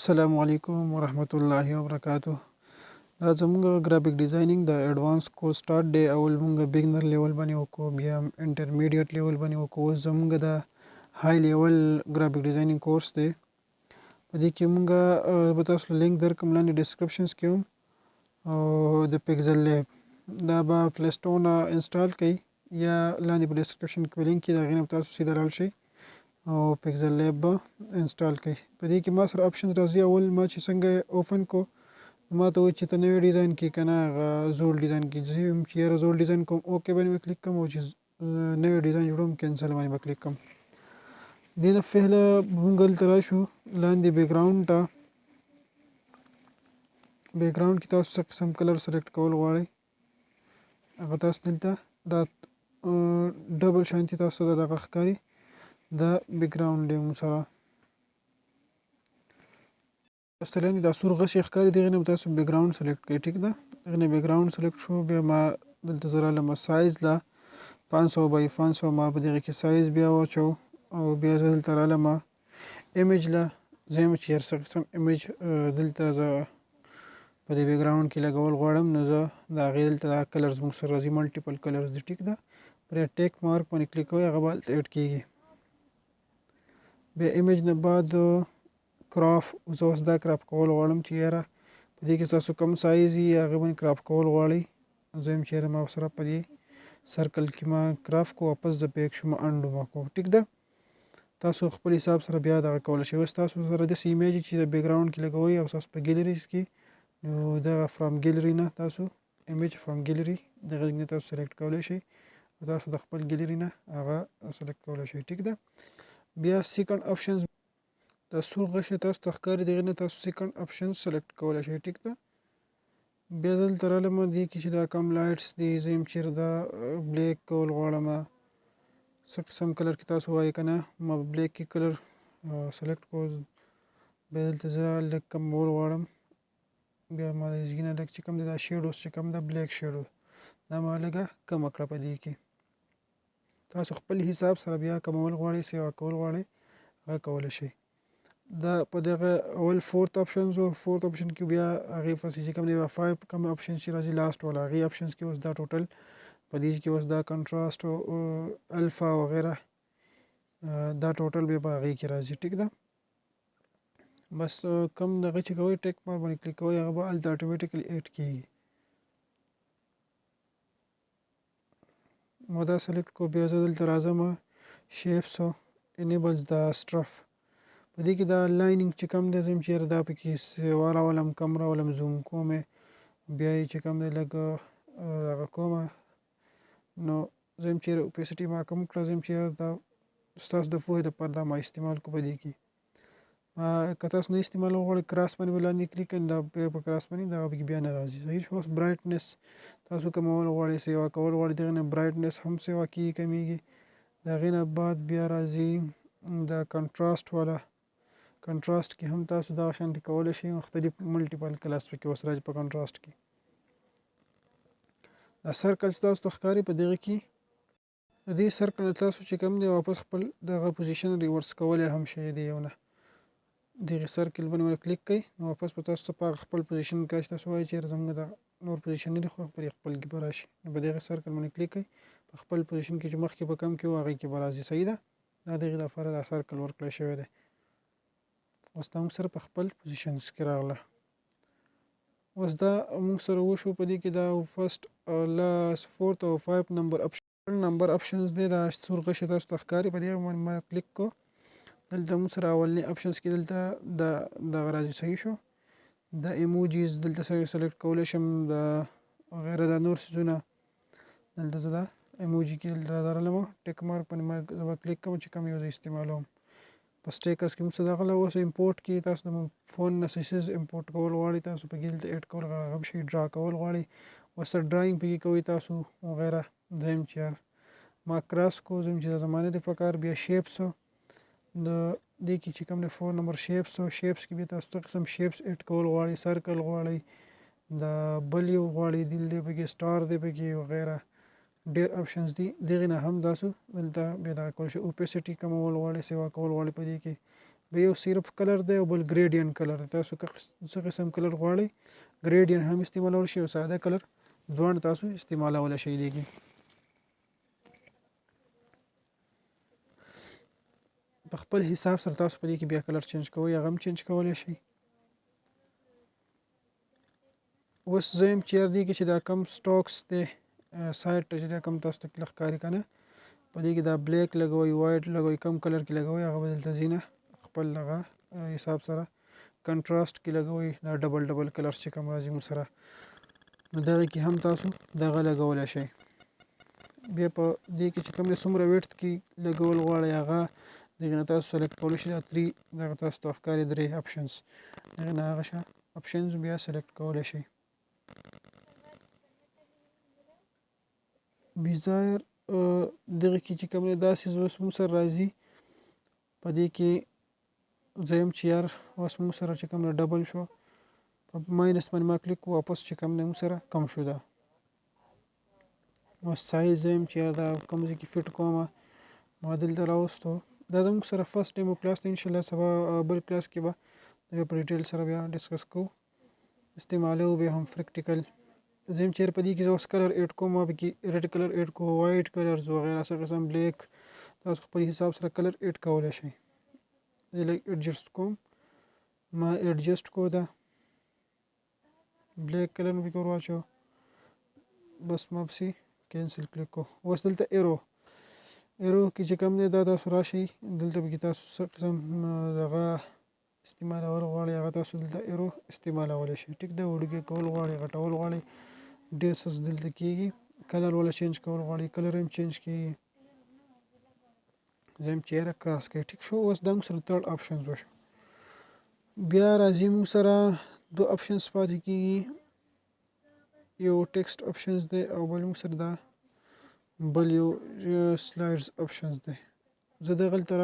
السلام علیکم ورحمت الله وبرکاته. دا زموږ ګرافیک ډیزاینینګ د ایڈوانس کورس سٹارټ دی. اول موږ بګنر لیول باندې وکړو، بیا انټرمیډیټ لیول باندې وکړو. اوس زموږ د های لیول ګرافیک ډیزاینینګ کورس دی. په دې کې موږ به تاسو ته لینک درکړم لاندې ډسکرپشنز کې هم، او د پکسل لیب دا به پلی سټور نه انسټال کړئ یا لاندې په ډسکرپشن کې لینک کې د هغې نه تاسو سیده لاړ شئ او پکسل لیب به انسټال کړئ. په دې کې ما سره آپشنز راځي. اول ما چې څنګه اوپن کو ما ته وایي چې ته نوی ډیزاین کې که نه هغه زوړ ډیزاین کې. زه یم چې یاره زوړ ډیزاین کوم، اوکې باندې به کلیک کوم، او چې نوی ډیزاین جوړوم کینسل باندې به کلیک کوم. دې نه پهله موږ دلته راشو لاندې بیکګراوند ته. بیکګراوند کې تاسو څه قسم کلر سلیکټ کول غواړئ هغه تاسو دلته دا ډبل شانتي تاسو ته دغه ښکاري دا بیکګراوند دی موږ سره تاسو لاندې دا سور غشی ښکاري، دغې نه به تاسو بیکګراوند سلیکټ کړئ. ټیک ده، دغې نه بیکګراوند سلیکټ شو. بیا ما دلته زه رالم سایز له 500 بای 500 ما په دغې کې سایز بیا واچو، او بیا زه دلته رالم ایمیج له. زه یم چې هر څه قسم ایمیج دلته زه په دې بیکګراوند کې لګول غواړم، نو زه د هغې دلته دا کلرز موږ سره راځي، ملټیپل کلرز دي. ټیک ده، پرې ټیک مارک باندې کلیک کوئ، هغه به هلته ایډ کېږي. بیا ایمیج نه بعد کراف. زه اوس دا کراپ کول غواړم چې یاره په دې کې ستاسو کوم سایز وي هغه باندې کراپ کول غواړئ. زه یم چې یاره ما سره په دې سرکل کې ما کراف کو، واپس د بیک شو ما انډو ما کو. ټیک ده، تاسو خپل حساب سره بیا دغه کولی شئ. اوس تاسو سره داسې ایمیج چې د بیکګراوند کې لګوئ او تاسو په ګیلریز کې، نو دغه فرام ګیلري نه تاسو ایمیج فرام ګیلري دغه نه تاسو سلیکټ کولی شئ، او تاسو د خپل ګیلري نه هغه سلیکټ کولی شئ. ټیک ده، بیا سیکنډ آپشنز دا سور غشی تاسو ته ښکاري، دغې نه تاسو سیکنډ آپشن سلیکټ کولی شئ. ټیک ده، بیا زه دلته رالم دې کې چې دا کم لایټس دي، زه یم چېرې دا بلیک کول غواړم، څه قسم کلر کې تاسو وایئ که نه. ما بلیک کې کلر سلیکټ کو. بیا دلته زه لږ کمول غواړم، بیا ما د زیږي نه لږ چې کوم دی دا شیډوز چې کوم ده بلیک شیډو دا ما لږه کمه کړه په دې کې. تاسو خپل حساب سره بیا کمول غواړئ سیوا کول غواړئ هغه کولی شئ. دا په دغه اول فورت آپشنز و. فورت آپشن کې بیا هغې پسې چې کوم دی 5 کوم آپشن چې راځي لاست والا هغې آپشنز کې اوس دا ټوټل په دې کې اوس دا کنټراسټ او الفا وغیره دا ټوټل بیا په هغې کې راځي. ټیک ده، بس کم دغه چې کوئ ټیک مارک باندې کلیک کوئ هغه به هلته اټومیټیکلی ایډ کېږي. ما دا سلیکټ کو. بیا زه دلته راځم شیپس انیبلز دا سټرف. په دې کې دا لاینینګ چې کوم دی زه یم چېرې دا پکې سیوا راولم، کم راولم، زوم کوم یې، بیا یې چې کوم دی لږ هغه کومه، نو زه یم چېرې اوپیسټي ما کم کړه. زه یم چېرې دا ستاسو د پوهې دپاره دا ما استعمال کو. په دې کې که تاسو نه استعمالول غواړئ کراس باندې به لاندې کلیک کړئ، دا بیا په کراس باندې دغه پکې بیا نه راځي. صحیح شو. اوس برایټنس تاسو کمول غواړئ سیوا کول غواړئ، دغې نه برایټنس هم سیوا کېږي کمیږي. د هغې نه بعد بیا راځي دا کنټراسټ والا. کنټراسټ کې هم تاسو دغه شانتې کولی شئ، مختلف ملټیپل کلرز پکې اوس راځي په کنټراسټ کې. دا سرکلز تاسو ته ښکاري په دغې کې. د دې سرکل تاسو چې کوم دی واپس خپل دغه پوزیشن ریورس کولی هم شئ. د یو نه دغې سرکل باندې کلیک کړئ، نو واپس به تاسو په خپل پوزیشن کې راشي. تاسو وایئ چېرې زموږ د نور پوزیشن نه دي خو پر خپل کې به راشي، نو په دغې سرکل باندې کلیک کړئ، په خپل پوزیشن کې چې مخکې به کم کې و هغې کې به راځي. صحیح ده، دا دغې لپاره دا سرکل ورکړی شوی دی. اوس دا موږ سره په خپل پوزیشنز کې راغله. اوس دا موږ سره وشو. په دې کې دا فرسټ فورت او 5 نمبر آپشنز دی. دا سور غشی تاسو ته ښکاري، په دې باندې ما کلیک کو. دلته موږ سره اولنی آپشنز کې دلته دغه راځي. صحیح شو. د ایموجیز دلته سلیکټ کولی شم، د وغیره دا نور څیزونه دلته زه دا ایموجي کې دلته رالم ټیک مارک باندې ما زه به کلیک کوم چې کوم یو زه استعمالوم. په سټیکرز کې موږ څه دغه اوس امپورټ کې تاسو د فون نه سیسز امپورټ کول غواړئ، تاسو پکې دلته ایډ کول غواړئ، هغه شي ډرا کول غواړئ، ورسره ډرایینګ پکې کوئ تاسو وغیره. زه یم چې ما کراس کو، زه یم چې دا زما نه دی پکار. بیا شیپس د دې کې چې کوم دی 4 نمبر شیپس کې بیا تاسو څه قسم شیپس ایډ کول غواړئ، سرکل غواړئ، دا بل یو غواړئ، دل دی پکې، سټار دی پکې وغیره ډېر آپشنز دي. دغې نه هم تاسو دلته بیا دغه کولی شئ. اوپیسټي کمول غواړئ، سیوا کول غواړئ په دې کې، به یو صرف کلر دی او بل ګریډینټ کلر دی. تاسو که څه قسم کلر غواړئ ګریډینټ هم استعمالولی شئ او ساده کلر دواړه تاسو استعمالولی شئ. دې کې په خپل حساب سره تاسو په دې کې بیا کلر چینج کوئ هغه هم چینج کولی شئ. اوس زه یم چیر دی کې چې دا کم سټاکس دی سایډ ته چې دا کم تاسو ته ښکاري که نه په دې کې دا بلیک لګوئ وایټ لګوئ کم کلر کې لګوئ هغه به دلته ځي نه خپل هغه حساب سره کنټراسټ کې لګوئ دا ډبل ډبل کلر چې کوم راځي موږ سره نو دغه کې هم تاسو دغه لګولی شئ. بیا په دې کې چې کوم دی څومره ویډت کې لګول غواړئ هغه دغې نه تاسو سلیکټ کولی شئ. دا 3 دغه تاسو ته ښکاري 3 اپشنز دغې نه هغه اپشنز بیا سلیکټ کولی شئ. ډیزایر دغه کې چې کوم دی داسې اوس موږ سره راځي په دې کې زه یم چې یار اوس موږ سره چې کوم دی ډبل شو په ماینس باندې ما کلیک کوو واپس چې کوم دی موږ سره کم شو. دا اوس سایز زه یم چې یار دا کوم ځای کې فټ کوم ما دلته راوستو. دا زموږ سره فرست ډیمو کلاس دی انشاءالله سبا بل کلاس کې به بیا په ډیټیل سره بیا ډسکس کوو استعمالوو بیا هم پریکټیکل. زه یم چېر په دې کې زه اوس کلر ایډ کوم ما پکې ریډ کلر ایډ کوو وایټ کلرز وغیره څه قسم بلیک تاسو خپل حساب سره کلر ایډ کولی شئ. زه لږ ایډجسټ کوم ما ایډجسټ کو دا بلیک کلر مې پکې ور واچو بس ما پسې کینسل کلیک کو. اوس دلته ایرو کې چې کوم دی دا تاسو راشئ دلته پکې تاسو څه قسم دغه استعمالول غواړئ هغه تاسو دلته ایرو استعمالولی شئ. ټیک ده وړوکی کول غواړئ غټول غواړئ ډیسس دلته کېږي کلر ولا چینج کول غواړئ کلر هم چینج کېږي. زه یم چیرې کراس کوي ټیک شو. اوس دا موږ سره تھرډ آپشنز وشو. بیا راځي موږ سره 2 آپشنز پاتې کېږي یو ټیکسټ آپشنز دی او بل موږ سره دا بل یو سلایډز آپشنز دی. زه دغلته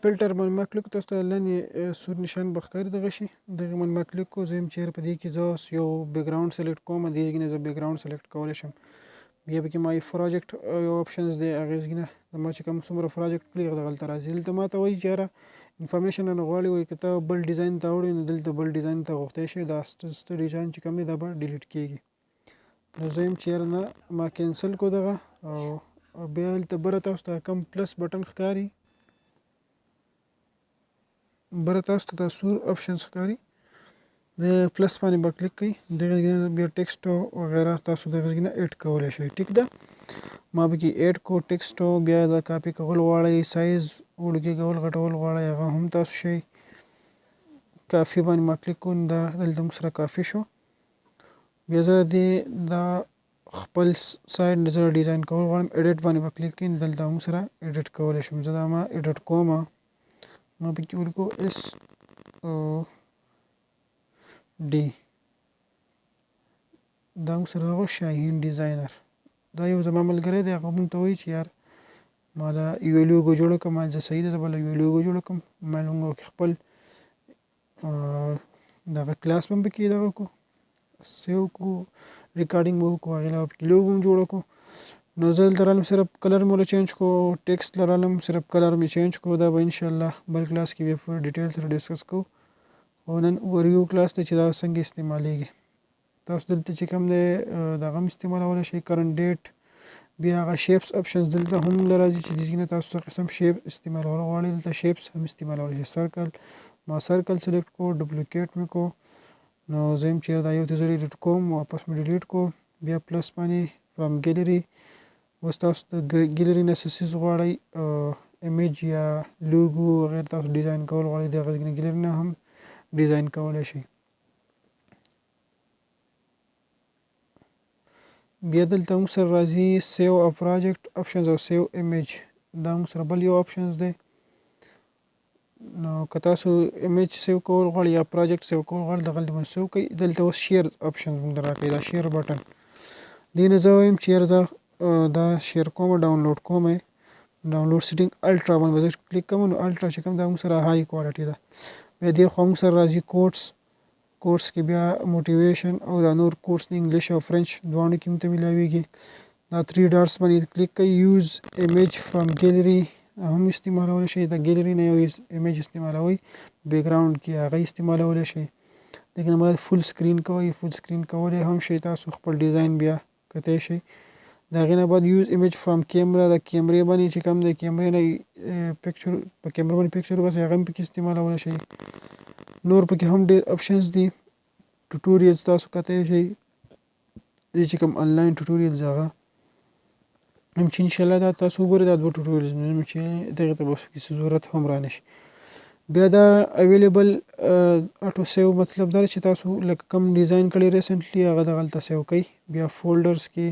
فلټر باندې ما کلیک تاسو ته لاندې سور نشان به ښکاري دغه شي دغې باندې ما کلیک کوو. زه یم چیرې په دې کې زه اوس یو بیکګراوند سلیکټ کوم دې ځای نه زه بیکګراوند سلیکټ کولی شم. بیا پکې ما پروجیکټ یو آپشنز دی هغې ځای نه زما چې کوم څومره پروجیکټ کړي هغه دغلته راځي. دلته ما ته وایي چې یاره انفارمیشن رانه غواړي وایي که ته بل ډیزاین ته وړې نو دلته بل ډیزاین ته غوښتی شي دا ډیزاین چې کوم دی دا به ډیلیټ کېږي. نو زه یم چې یاره نه ما کینسل کو دغه او بیا هلته بره تاسو ته کوم پلس بټن ښکاري بره تاسو ته دا سور آپشنز ښکاري د پلس باندې به کلیک کوئ دغې بیا ټیکسټ وغیره تاسو دغې نه ایډ کولی شئ. ټیک ده ما پکې ایډ کو ټیکسټ بیا دا کاپي کول غواړئ سایز وړوکی کول غټول غواړئ هغه هم تاسو شئ. کافي باندې ما کلیک کوو دا دلته موږ سره کافي شو. بیا زه دا خپل سایډ نه زه ډیزاین کول غواړم ایډیټ باندې به کلیک کړئ دلته موږ سره ایډیټ کولی شم. زه دا ما ایډیټ کوم ما پکې ولیکو SOD دا موږ سره راغو شاهین ډیزاینر دا یو زما ملګری دی هغه موږ ته وایي چې یار ما دا یو لوګو جوړه کړم زه صحیح ده زه به یو لوګو جوړه کړم ما موږ خپل دغه کلاس هم پکې دغه کړو سیو کړو ریکارډینګ به وکړو هغې له پکې لوګو هم جوړه کړو. نو زه دلته رالم صرف کلر مې ورله چینج کړو ټیکسټ له رالم صرف کلر مې چینج کړو دا به انشاءالله بل کلاس کې بیا په ډیټیل سره ډسکس کوو. خو نن اووریو کلاس دی چې دا څنګه استعمالیږي تاسو دلته چې کوم دی دغه هم استعمالولی شئ کرنټ ډیټ. بیا هغه شیپس آپشنز دلته هم راځي چې دې نه تاسو څه قسم شیپ استعمالول غواړئ دلته شیپس هم استعمالولی شئ. سرکل ما سرکل سلیکټ کو ډوپلیکیټ مې کو نو زه یم چېرې دا یو ته زه ډیلیټ کوم واپس مې ډیلیټ کو بیا پلس باندې فرام ګیلري اوس تاسو د ګیلري نه څه غواړئ امیج یا لوګو وغیره تاسو ډیزاین کول غواړئ د هغه ځای نه ګیلري نه هم ډیزاین کولی شئ. بیا دلته موږ سره راځي سیو ا پروجیکټ آپشنز او سیو امیج دا موږ سره بل یو آپشنز دی. نو که تاسو امیج سیو کول غواړئ یا پروجیکټ سیو کول غواړئ دغلته باندې سیو کوئ دلته اوس شیر آپشنز موږ ته راکوي دا شیر بټن دې نه زه وایم چې یاره زه دا شیر کوم ډاونلوډ کوم ډاونلوډ سیټینګ الټرا باندې به زه کلیک کوم نو الټرا چې کوم دا موږ سره های کوالټي ده. بیا دې خوا موږ سره راځي کورس کې بیا موټیویشن او دا نور کورس د انګلیش او فرنچ دواړو کې مو ته میلاویږي. دا 3 ډاټس باندې کلیک کوئ یوز امیج فرام ګیلري هم استعمالولی شئ. د ګیلري نه یو ایمیج استعمالوئ بیک ګراوند کې هغه استعمالولی شئ. دغه نه بعد فول سکرین کوئ. فول سکرین کولی هم شئ تاسو خپل ډیزاین بیا کتلی شئ. د هغې نه بعد یوز ایمیج فرام کیمرا د کیمرې باندې چې کوم د کیمرې نه پکچر په کیمرا باندې پکچر وباسئ هغه هم پکې استعمالولی شئ. نور پکې هم ډېر آپشنز دي. ټوټوریلز تاسو کتلی شئ. دې چې کوم آنلاین ټوټوریلز هغه هم چې انشاءالله دا تاسو وګورئ دا 2 ټوټوریلز مې چې دغې ته به هیڅ ضرورت هم رانشي. بیا دا اویلیبل اټو سیو مطلب دا چې تاسو لکه کوم ډیزاین کړی ریسنټلی هغه دغلته سیو کوئ. بیا فولډرز کې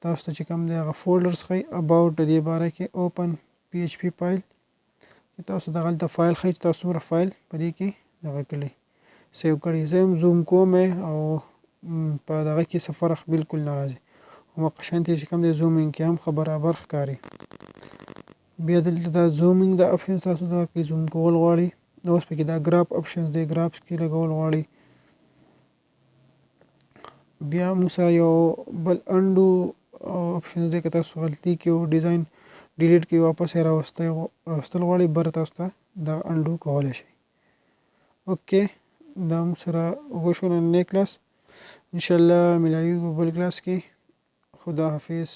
تاسو ته چې کوم دی هغه فولډرز ښایي اباوټ د دې باره کې اوپن پی ایچ پی فایل تاسو دغلته فایل ښایي چې تاسو څومره فایل په دې کې دغه کړی سیو کړی. زه هم زوم کوم او په دغه کې څه فرق بالکل نه راځي. هماغه شانتې چې کوم دی زومینګ کې هم ښه برابر ښکاري. بیا دلته دا زومینګ د اپشنز تاسو دغه کې زوم کول غواړئ. اوس پکې دا ګراف اپشنز دی ګرافس کې لګول غواړئ. بیا موږ سره یو بل انډو اپشنز دی که تاسو غلطي کې ډیزاین ډیلیټ کې واپس یې راوستل غواړئ بر تاسو ته دا انډو کولی شئ. اوکې دا موږ سره وشو نننی کلاس. انشاءالله ملاویږو بل کلاس کې. خدا حافظ.